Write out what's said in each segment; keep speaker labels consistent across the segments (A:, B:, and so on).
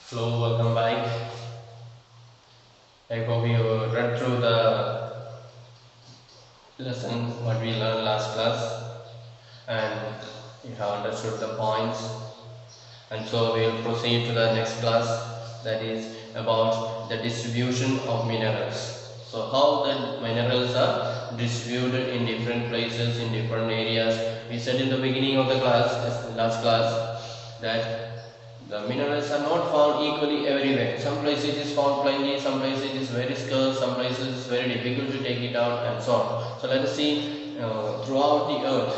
A: Hello, welcome back. I hope you read through the lesson what we learned last class and you have understood the points. And so we will proceed to the next class, that is about the distribution of minerals. So how the minerals are distributed in different places, in different areas. We said in the beginning of the class, last class, that the minerals are not found equally everywhere. Some places it is found plenty, some places it is very scarce, some places it is very difficult to take it out, and so on. So let us see throughout the earth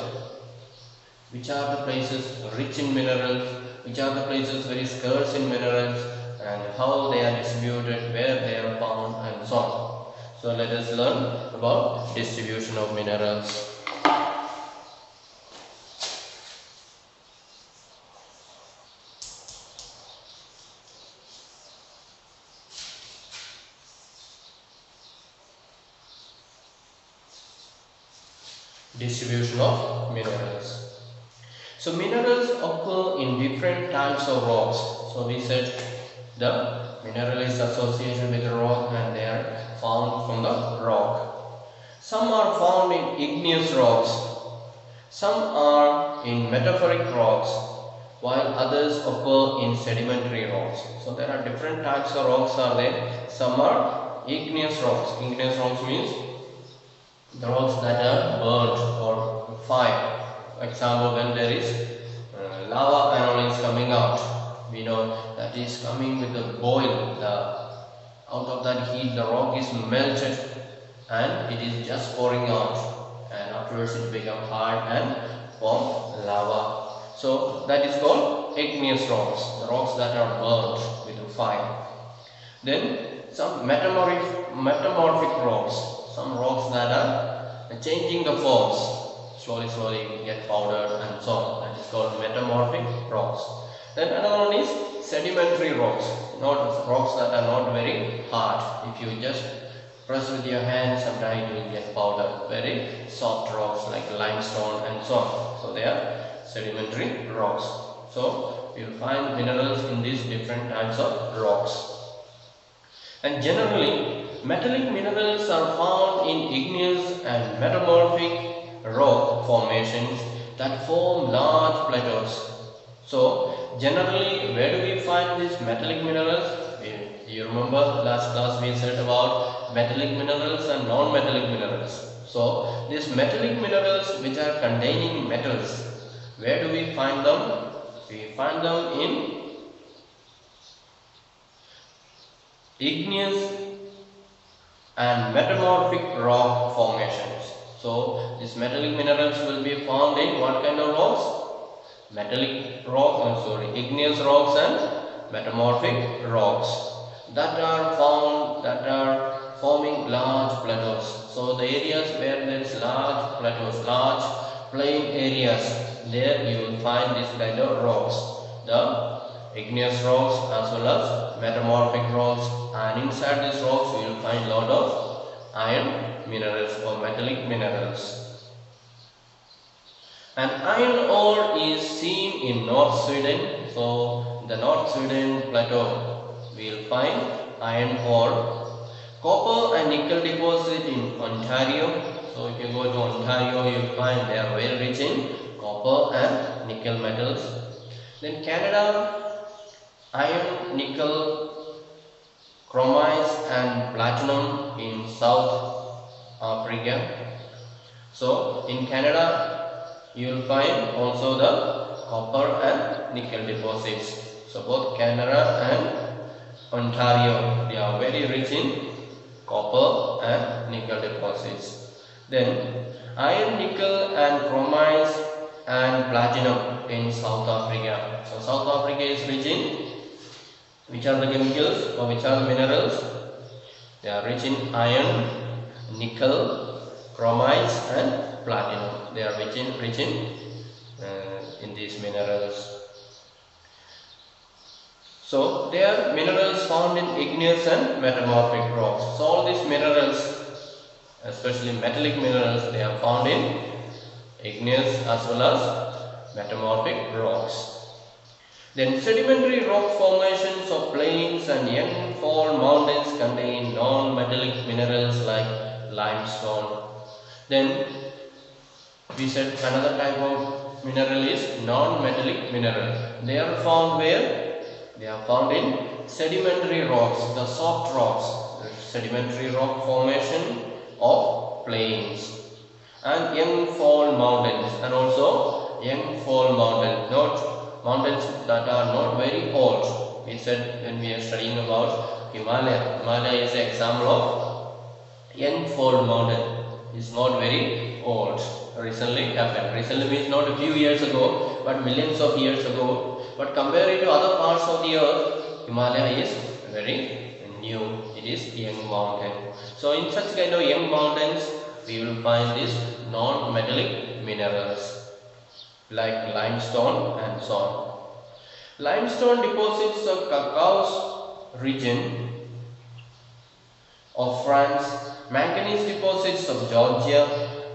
A: which are the places rich in minerals, which are the places very scarce in minerals, and how they are distributed, where they are found, and so on. So let us learn about distribution of minerals. Distribution of minerals. So minerals occur in different types of rocks. So we said the mineral is associated with the rock and they are found from the rock. Some are found in igneous rocks, some are in metamorphic rocks, while others occur in sedimentary rocks. So there are different types of rocks are there. Some are igneous rocks. Igneous rocks means the rocks that are burnt or fire. For example, when there is lava anoles coming out, we know that is coming with the boil. Out of that heat, the rock is melted and it is just pouring out, and afterwards it becomes hard and form lava. So that is called igneous rocks, the rocks that are burnt with the fire. Then some metamorphic rocks, some rocks that are changing the forms, slowly get powdered and so on. That is called metamorphic rocks. Then another one is sedimentary rocks, not rocks that are not very hard. If you just press with your hand, sometimes you will get powder. Very soft rocks like limestone and so on. So they are sedimentary rocks. So you will find minerals in these different types of rocks. And generally, metallic minerals are found in igneous and metamorphic rock formations that form large plateaus. So, generally, where do we find these metallic minerals? You remember last class we said about metallic minerals and non-metallic minerals. So, these metallic minerals which are containing metals, where do we find them? We find them in igneous and metamorphic rock formations. So these metallic minerals will be found in what kind of rocks? Igneous rocks and metamorphic rocks that are forming large plateaus. So the areas where there is large plateaus, large plain areas, there you will find this kind of rocks. The igneous rocks as well as metamorphic rocks, and inside these rocks you will find a lot of iron minerals or metallic minerals. And iron ore is seen in North Sweden. So the North Sweden plateau we will find iron ore. Copper and nickel deposit in Ontario. So if you go to Ontario, you will find they are very rich in copper and nickel metals. Then Canada, iron, nickel, chromides and platinum in South Africa. So in Canada you will find also the copper and nickel deposits. So both Canada and Ontario, they are very rich in copper and nickel deposits. Then iron, nickel and chromides and platinum in South Africa. So South Africa is rich in which are the chemicals or which are the minerals? They are rich in iron, nickel, chromides and platinum. They are rich in these minerals. So they are minerals found in igneous and metamorphic rocks. So all these minerals, especially metallic minerals, they are found in igneous as well as metamorphic rocks. Then sedimentary rock formations of plains and young fall mountains contain non-metallic minerals like limestone. Then we said another type of mineral is non-metallic mineral. They are found where? They are found in sedimentary rocks, the soft rocks, the sedimentary rock formation of plains and young fall mountains, and also young fall mountains, not mountains that are not very old. We said when we are studying about Himalaya, Himalaya is an example of young fall mountain. It's not very old. Recently happened. Recently means not a few years ago, but millions of years ago. But compared to other parts of the earth, Himalaya is very new. It is young mountain. So in such kind of young mountains, we will find these non-metallic minerals like limestone and so on. Limestone deposits of Caucasus region of France, manganese deposits of Georgia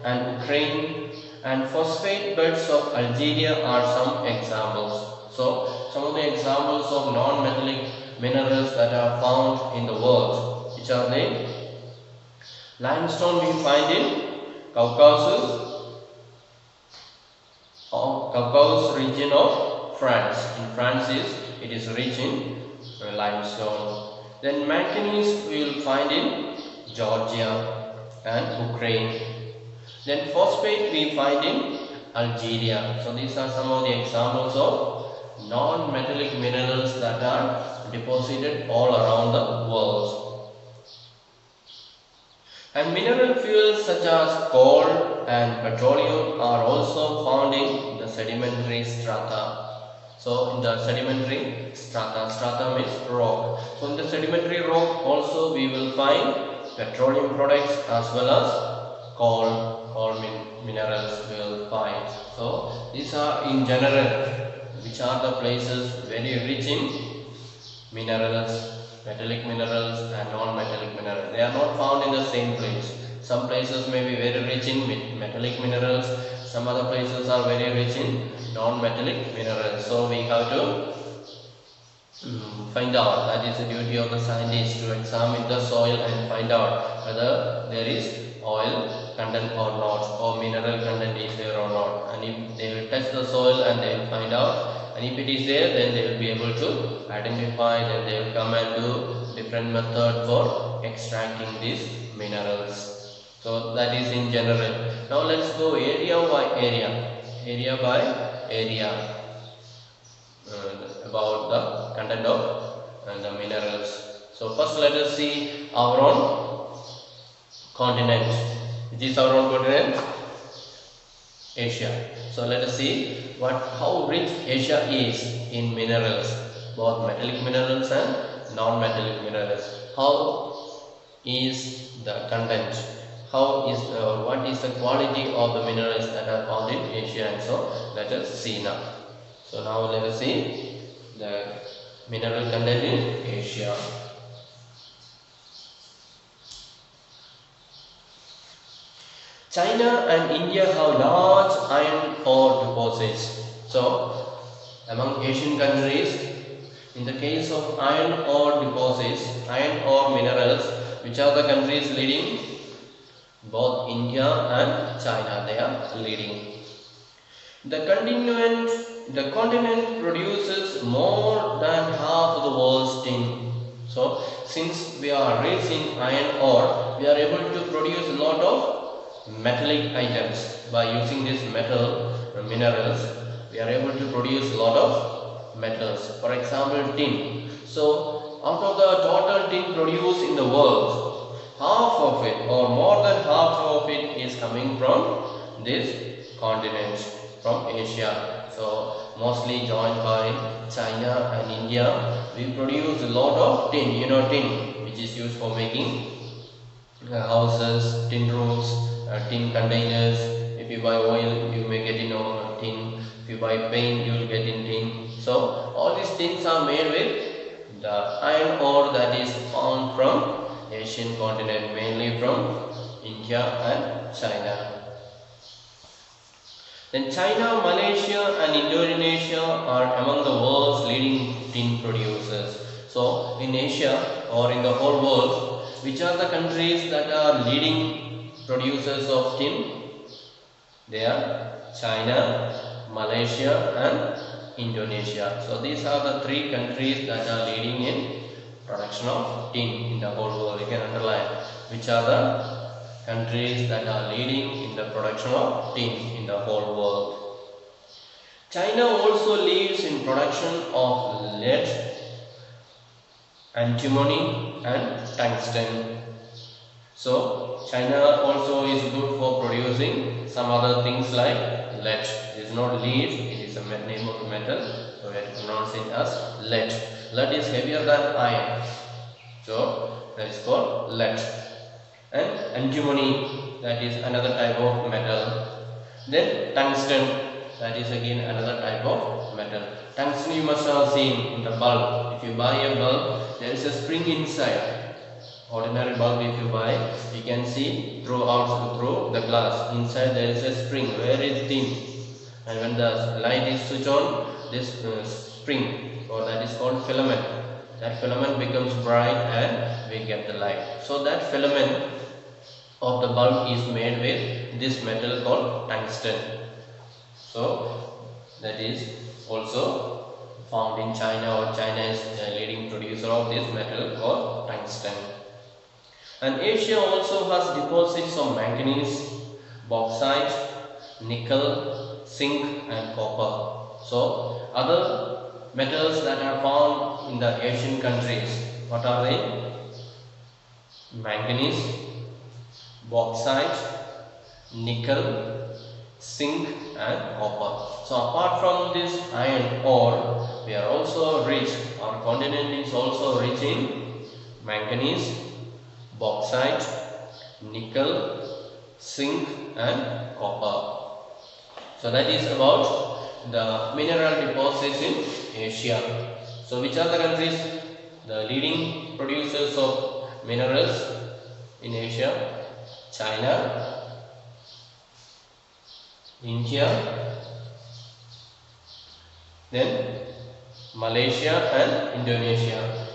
A: and Ukraine, and phosphate beds of Algeria are some examples. So, some of the examples of non-metallic minerals that are found in the world. Which are they? Limestone we find in Caucasus region of France. In France it is rich in limestone. Then manganese we will find in Georgia and Ukraine. Then phosphate we find in Algeria. So these are some of the examples of non-metallic minerals that are deposited all around the world. And mineral fuels such as coal and petroleum are also found in the sedimentary strata. So in the sedimentary strata means rock. So in the sedimentary rock also we will find petroleum products as well as coal minerals we will find. So these are in general which are the places very rich in minerals, metallic minerals and non-metallic minerals. They are not found in the same place. Some places may be very rich in metallic minerals, some other places are very rich in non-metallic minerals. So we have to find out. That is the duty of the scientist, to examine the soil and find out whether there is oil content or not, or mineral content is there or not. And if they will test the soil and they will find out, and if it is there, then they will be able to identify, then they will come and do different method for extracting these minerals. So that is in general. Now let's go area by area about the content of the minerals. So first let us see our own continent. Which is our own continent? Asia. So let us see how rich Asia is in minerals, both metallic minerals and non-metallic minerals. How is the content? What is the quality of the minerals that are found in Asia? And so let us see now. So now let us see the mineral content in Asia. China and India have large iron ore deposits. So among Asian countries, in the case of iron ore deposits, iron ore minerals, which are the countries leading? Both India and China, they are leading. The continent produces more than half of the world's tin. So since we are rich in iron ore, we are able to produce a lot of metallic items. By using these minerals, we are able to produce a lot of metals. For example, tin. So out of the total tin produced in the world, half of it or more than half of it is coming from this continent, from Asia. So mostly joined by China and India. We produce a lot of tin, tin, which is used for making houses, tin roofs, tin containers. If you buy oil, you may get in tin. If you buy paint, you will get in tin. So all these tins are made with the iron ore that is found from Asian continent, mainly from India and China. Then China, Malaysia and Indonesia are among the world's leading tin producers. So in Asia or in the whole world, which are the countries that are leading producers of tin? They are China, Malaysia and Indonesia. So these are the three countries that are leading in production of tin in the whole world. You can underline which are the countries that are leading in the production of tin in the whole world. China also leads in production of lead, antimony and tungsten. So China also is good for producing some other things like lead. It is not lead, it is a name of metal, so we have to pronounce it as lead. Lead is heavier than iron, so that is called lead. And antimony, that is another type of metal. Then tungsten, that is again another type of metal. Tungsten you must have seen in the bulb. If you buy a bulb, there is a spring inside. Ordinary bulb if you buy, you can see through the glass. Inside there is a spring, very thin. And when the light is switched on, this spring, or that is called filament. That filament becomes bright and we get the light. So that filament of the bulb is made with this metal called tungsten. So that is also found in China, or China is the leading producer of this metal called tungsten. And Asia also has deposits of manganese, bauxite, nickel, zinc and copper. So other metals that are found in the Asian countries, what are they? Manganese, bauxite, nickel, zinc and copper. So apart from this iron ore, we are also rich, our continent is also rich in manganese, bauxite, nickel, zinc and copper. So that is about the mineral deposits in Asia. So which are the countries, the leading producers of minerals in Asia? China, India, then Malaysia and Indonesia.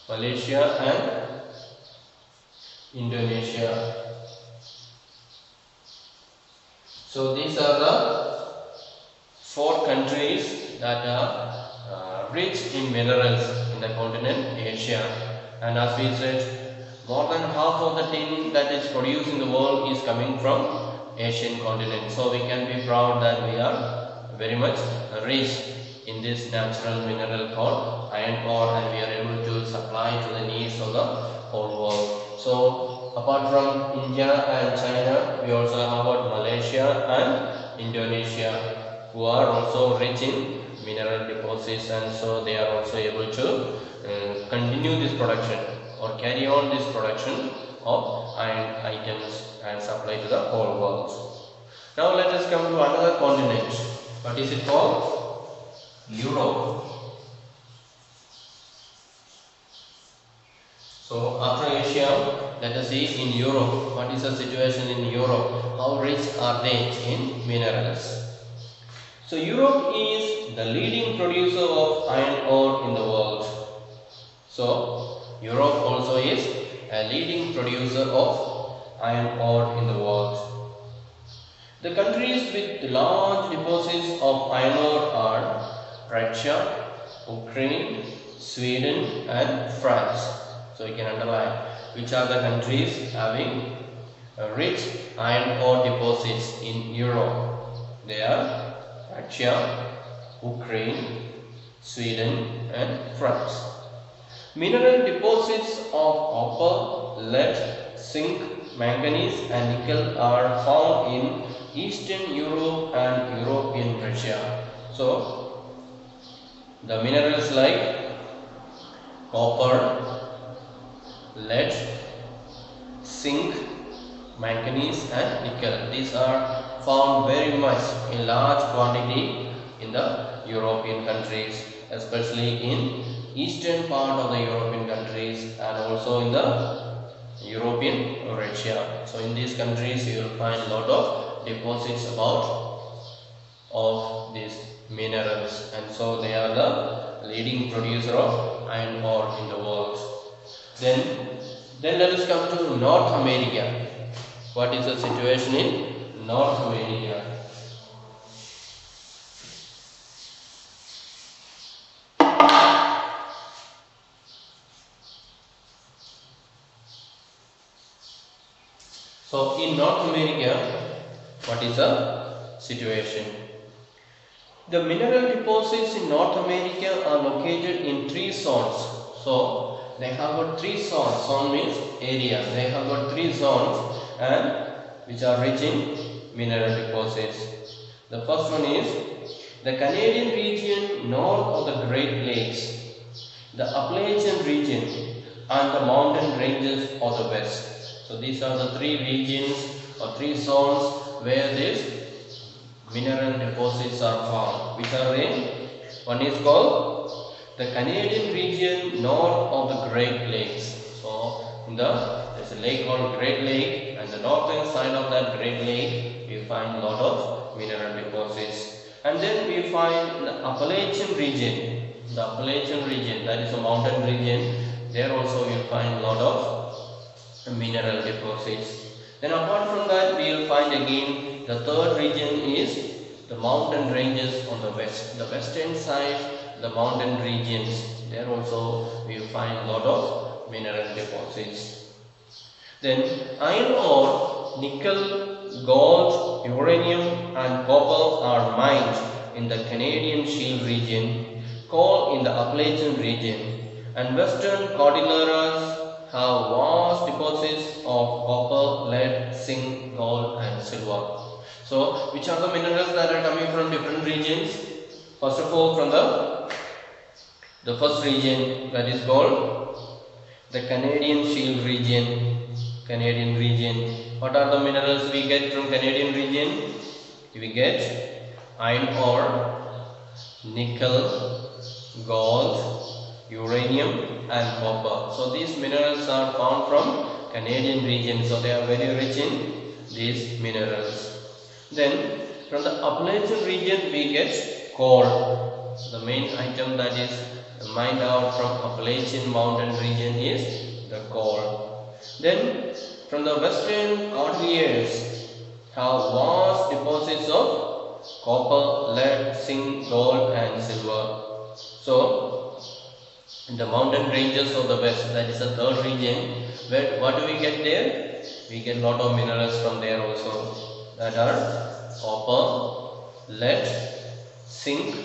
A: Malaysia and Indonesia. So these are the four countries that are rich in minerals in the continent Asia. And as we said, more than half of the tin that is produced in the world is coming from Asian continent. So we can be proud that we are very much rich in this natural mineral called iron ore, and we are able to supply to the needs of the whole world. So apart from India and China, we also have about Malaysia and Indonesia, who are also rich in mineral deposits, and so they are also able to continue this production or carry on this production of iron items and supply to the whole world. Now let us come to another continent. What is it called? Europe. So after Asia, let us see in Europe. What is the situation in Europe? How rich are they in minerals? So Europe is the leading producer of iron ore in the world. So Europe also is a leading producer of iron ore in the world. The countries with large deposits of iron ore are Russia, Ukraine, Sweden and France. So you can underline which are the countries having rich iron ore deposits in Europe. They are Russia, Ukraine, Sweden and France. Mineral deposits of copper, lead, zinc, manganese and nickel are found in Eastern Europe and European Russia. So the minerals like copper, lead, zinc, manganese and nickel, these are found very much in large quantity in the European countries, especially in eastern part of the European countries and also in the European or Russia. So in these countries you will find a lot of deposits of these minerals, and so they are the leading producer of iron ore in the world. Then let us come to North America. What is the situation in North America? So in North America, what is the situation? The mineral deposits in North America are located in 3 zones. So they have got 3 zones. Zone means area. They have got 3 zones and which are rich in mineral deposits. The first one is the Canadian region north of the Great Lakes, the Appalachian region, and the mountain ranges of the west. So these are the 3 regions or 3 zones where these mineral deposits are found. Which are they? One is called the Canadian region north of the Great Lakes. So there's a lake called Great Lake, and the northern side of that Great Lake we find a lot of mineral deposits. And then we find the Appalachian region. The Appalachian region, that is a mountain region. There also we will find a lot of mineral deposits. Then apart from that, we will find again the third region is the mountain ranges on the west. The western side, the mountain regions. There also we will find a lot of mineral deposits. Then iron ore, nickel, gold, uranium and copper are mined in the Canadian Shield region, coal in the Appalachian region, and western Cordilleras have vast deposits of copper, lead, zinc, gold and silver. So which are the minerals that are coming from different regions? First of all, from the first region, that is called the Canadian Shield region. Canadian region. What are the minerals we get from Canadian region? We get iron ore, nickel, gold, uranium and copper. So these minerals are found from Canadian region. So they are very rich in these minerals. Then from the Appalachian region we get coal. The main item that is mined out from Appalachian mountain region is the coal. Then from the western Cordilleras have vast deposits of copper, lead, zinc, gold and silver. So in the mountain ranges of the west, that is the third region, where what do we get there? We get lot of minerals from there also, that are copper, lead, zinc,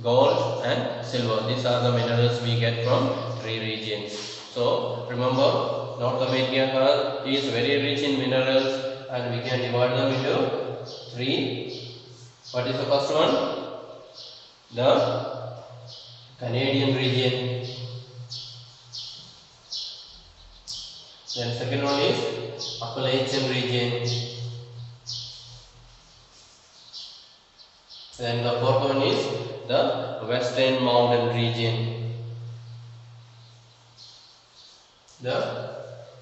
A: gold and silver. These are the minerals we get from 3 regions. So remember, North America is very rich in minerals and we can divide them into 3. What is the first one? The Canadian region. Then second one is Appalachian region. Then the fourth one is the Western Mountain region. The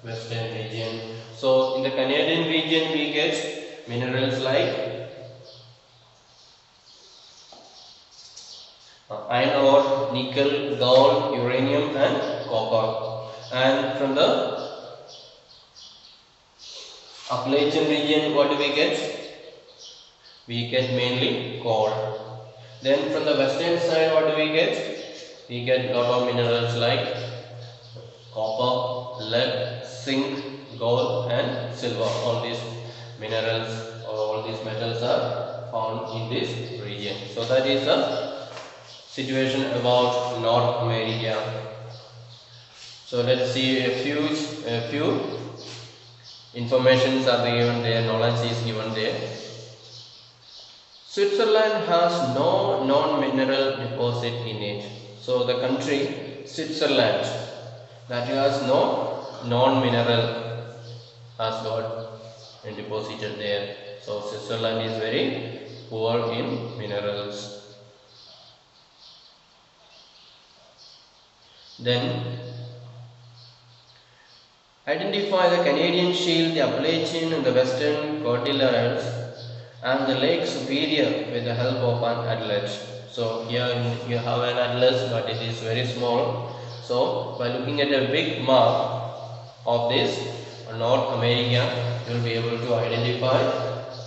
A: Western region. So in the Canadian region we get minerals like iron ore, nickel, gold, uranium and copper. And from the Appalachian region, what do we get? We get mainly coal. Then from the western side, what do we get? We get lot of minerals like copper, lead, zinc, gold and silver. All these minerals or all these metals are found in this region. So that is the situation about North America. So let's see a few informations are given there, knowledge is given there. Switzerland has no non-mineral deposit in it. So the country Switzerland, that has no non-mineral has got deposited there. So Switzerland is very poor in minerals. Then Identify the Canadian Shield, the Appalachian and the Western Cordilleras, and the Lake Superior with the help of an atlas. So here you have an atlas, but it is very small. So by looking at a big map of this North America, you will be able to identify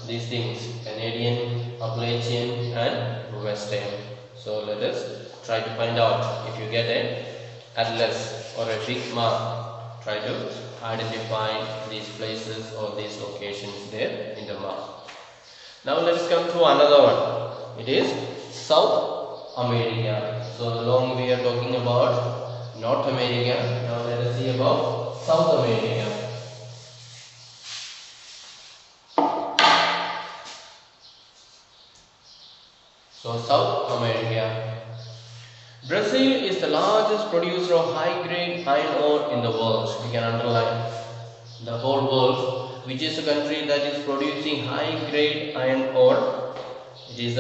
A: these things: Canadian, Appalachian, and Western. So let us try to find out. If you get an atlas or a big map, try to identify these places or these locations there in the map. Now let's come to another one. It is South America. So long we are talking about North America. Now let us see about South America. So South America. Brazil is the largest producer of high-grade iron ore in the world. We can underline the whole world. Which is a country that is producing high-grade iron ore? It is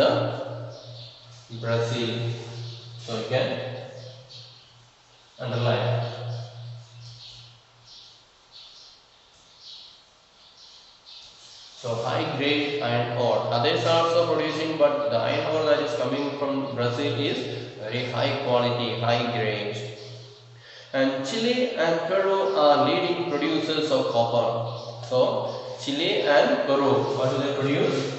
A: Brazil. So you can underline. So high-grade iron ore. Others are also producing, but the iron ore that is coming from Brazil is very high quality, high grade. And Chile and Peru are leading producers of copper. So Chile and Peru, what do they produce?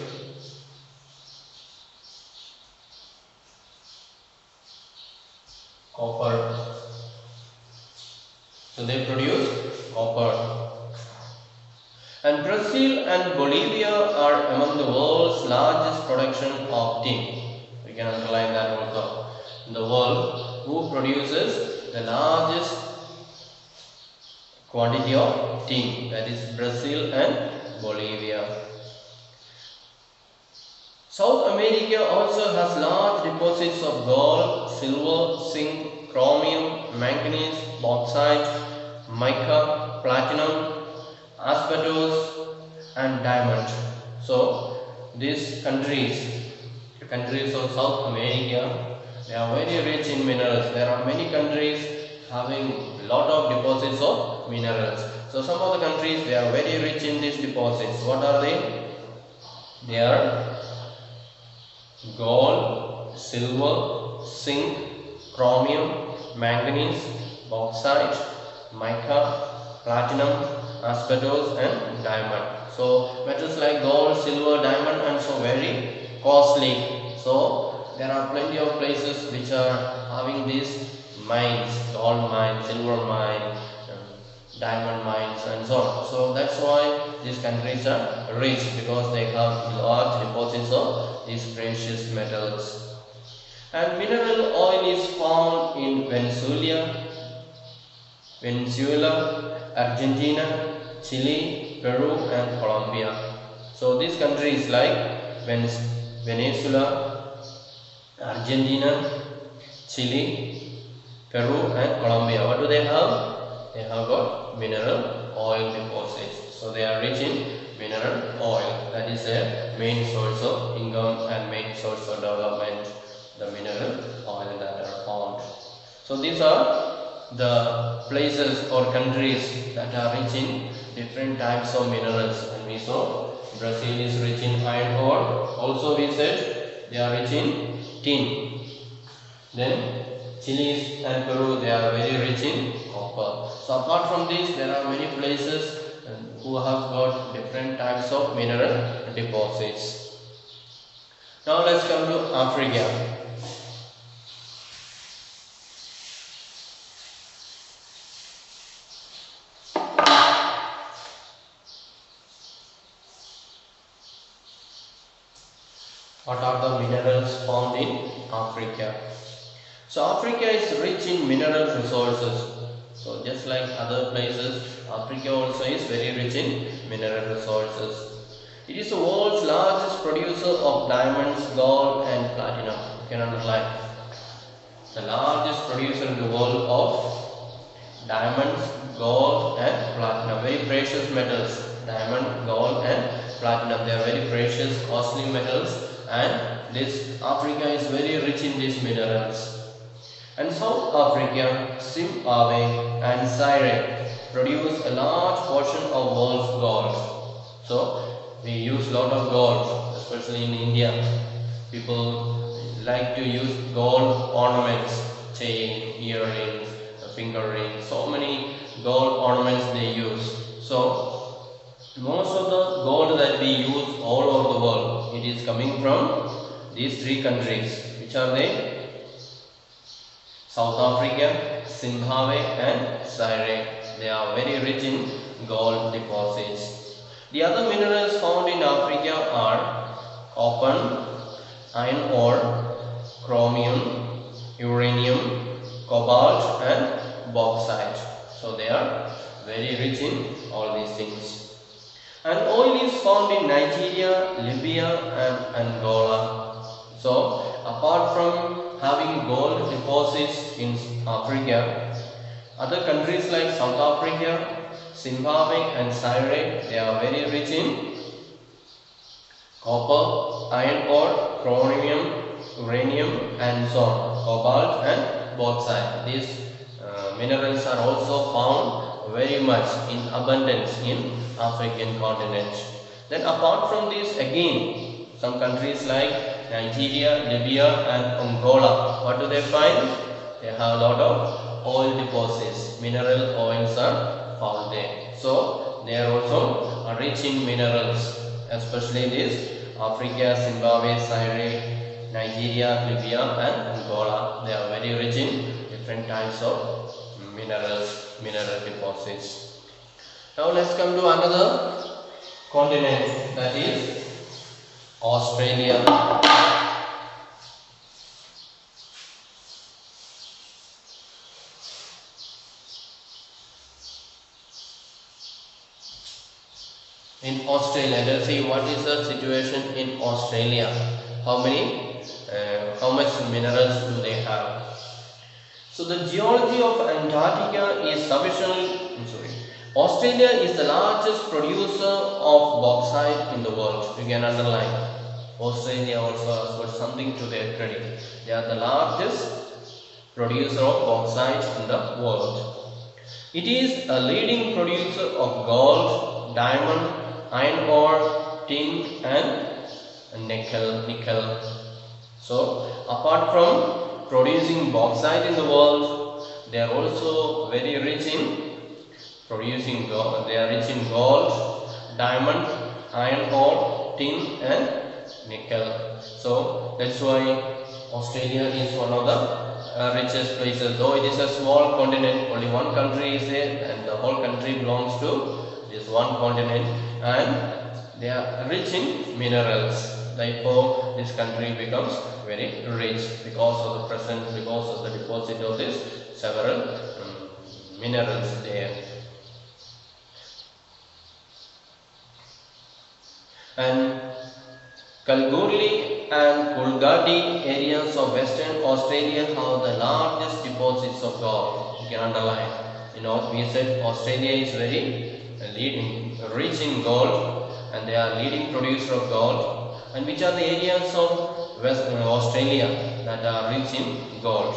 A: Copper. So they produce copper. And Brazil and Bolivia are among the world's largest production of tin. We can underline that also. In the world, who produces the largest quantity of tin? That is Brazil and Bolivia. South America also has large deposits of gold, silver, zinc, chromium, manganese, bauxite, mica, platinum, asbestos, and diamond. So these countries of South America, they are very rich in minerals. There are many countries having a lot of deposits of minerals. So some of the countries, they are very rich in these deposits. What are they? They are gold, silver, zinc, chromium, manganese, bauxite, mica, platinum, asbestos, and diamond. So metals like gold, silver, diamond, and so very costly. So there are plenty of places which are having these mines, gold mine, silver mine, diamond mines, and so on. So that's why these countries are rich, because they have large deposits of these precious metals. And mineral oil is found in Venezuela, Argentina, Chile, Peru, and Colombia. So these countries like Venezuela, Argentina, Chile, Peru, and Colombia, what do they have? They have got mineral oil deposits. So they are rich in mineral oil. That is a main source of income and main source of development, the mineral oil that are found. So these are the places or countries that are rich in different types of minerals. And we saw Brazil is rich in iron ore. Also we said they are rich in tin. Then Chile and Peru, they are very rich in copper. So apart from this, there are many places who have got different types of mineral deposits. Now let's come to Africa. What are the minerals found in Africa? So Africa is rich in mineral resources. So just like other places, Africa also is very rich in mineral resources. It is the world's largest producer of diamonds, gold, and platinum. You can underline. The largest producer in the world of diamonds, gold, and platinum. Very precious metals. Diamond, gold, and platinum. They are very precious, costly metals, and this Africa is very rich in these minerals. And South Africa, Zimbabwe, and Ziro, produce a large portion of world's gold. So we use lot of gold, especially in India. People like to use gold ornaments, chain, earrings, finger rings, so many gold ornaments they use. So most of the gold that we use all over the world, it is coming from these three countries. Which are they? South Africa, Zimbabwe and Ziro. They are very rich in gold deposits. The other minerals found in Africa are copper, iron ore, chromium, uranium, cobalt and bauxite. So they are very rich in all these things. And oil is found in Nigeria, Libya and Angola. So apart from having gold deposits in Africa, other countries like South Africa, Zimbabwe and Ziro, they are very rich in copper, iron ore, chromium, uranium and so on, cobalt and bauxite. These minerals are also found very much in abundance in African continent. Then apart from this, again some countries like Nigeria, Libya and Angola, what do they find? They have a lot of oil deposits. Mineral oils are found there. So they are also rich in minerals, especially this Africa, Zimbabwe, Ziro, Nigeria, Libya and Angola. They are very rich in different types of mineral deposits. Now let's come to another continent, that is Australia. In Australia, let's see what is the situation in Australia. How much minerals do they have? So the geology of Antarctica is sufficiently, Australia is the largest producer of bauxite in the world. You can underline. Australia also has got something to their credit. They are the largest producer of bauxite in the world. It is a leading producer of gold, diamond, iron ore, tin and nickel. So apart from producing bauxite in the world, they are also very rich in producing gold. They are rich in gold, diamond, iron ore, tin and nickel. So that's why Australia is one of the richest places. Though it is a small continent, only one country is there and the whole country belongs to this one continent, and they are rich in minerals. Therefore this country becomes very rich because of the presence, because of the deposit of this several minerals there. And Kalgoorlie and Coolgardie areas of Western Australia have the largest deposits of gold. You can underline. We said Australia is very rich in gold, and they are leading producer of gold. And which are the areas of Western Australia that are rich in gold?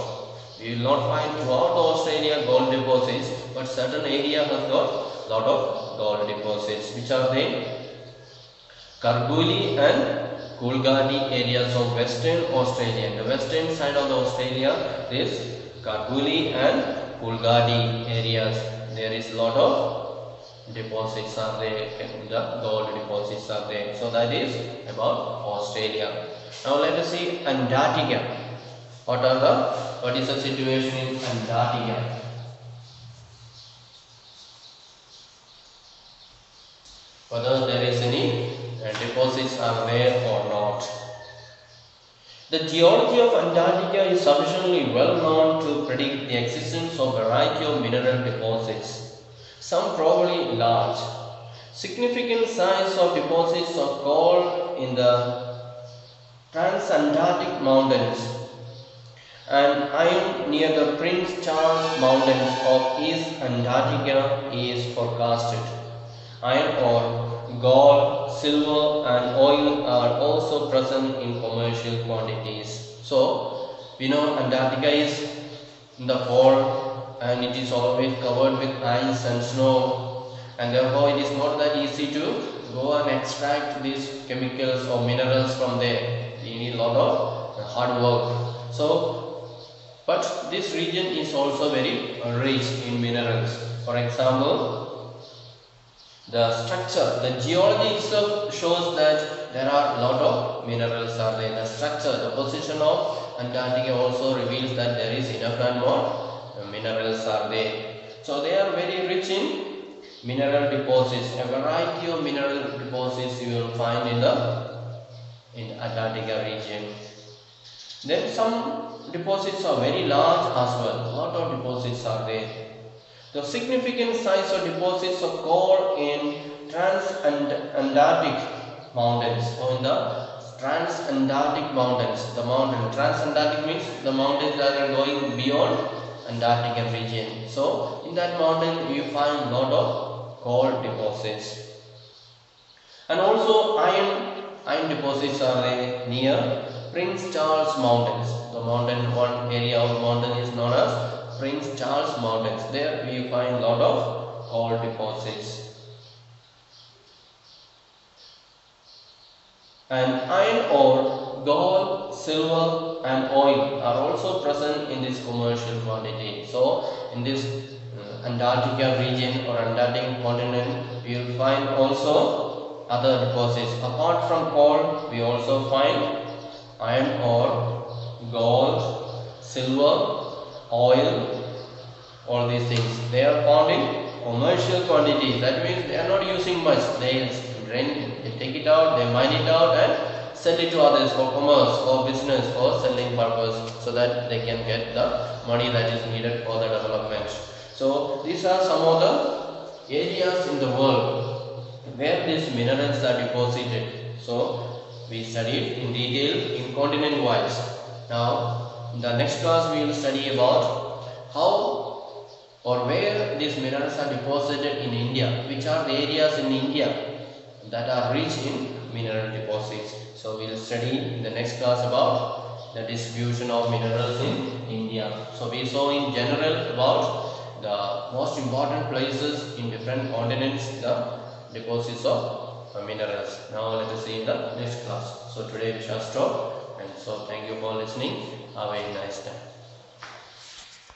A: You will not find throughout Australia gold deposits, but certain area has got lot of gold deposits. Which are they? Kalgoorlie and Coolgardie areas of Western Australia. In the western side of the Australia, this Kalgoorlie and Coolgardie areas, there is lot of deposits are there, the gold deposits are there. So that is about Australia. Now let us see Antarctica. What is the situation in Antarctica? Whether there is any deposits are there or not. The geology of Antarctica is sufficiently well known to predict the existence of a variety of mineral deposits, some probably large. Significant signs of deposits of coal in the Transantarctic Mountains and iron near the Prince Charles Mountains of East Antarctica is forecasted. Iron ore, gold, silver and oil are also present in commercial quantities. So we know Antarctica is in the pole, and it is always covered with ice and snow, and therefore it is not that easy to go and extract these chemicals or minerals from there. You need a lot of hard work. So, but this region is also very rich in minerals. For example, the structure, the geology itself shows that there are a lot of minerals are there. The structure, the position of Antarctica also reveals that there is enough and more minerals are there. So they are very rich in mineral deposits. A variety of mineral deposits you will find in Antarctica region. Then some deposits are very large as well. A lot of deposits are there. The significant size of deposits of coal in Trans-Antarctic mountains, or in the Trans-Antarctic mountains. The mountain Trans-Antarctic means the mountains that are going beyond Antarctica region. So in that mountain you find a lot of coal deposits, and also iron deposits are there near Prince Charles Mountains. The mountain, one area of mountain is known as Prince Charles Mountains. There we find a lot of coal deposits. And iron ore, gold, silver and oil are also present in this commercial quantity. So in this Antarctica region or Antarctic continent, you will find also other deposits. Apart from coal, we also find iron ore, gold, silver, oil, all these things. They are found in commercial quantities. That means they are not using much. They take it out, they mine it out and sell it to others for commerce, for business, for selling purpose, so that they can get the money that is needed for the development. So these are some of the areas in the world where these minerals are deposited. So we studied in detail in continent wise. Now in the next class we will study about how or where these minerals are deposited in India, which are the areas in India that are rich in mineral deposits. So we will study in the next class about the distribution of minerals in India. So we saw in general about the most important places in different continents, the deposits of minerals. Now let us see in the next class. So today we shall stop, and so thank you for listening. Have a nice time.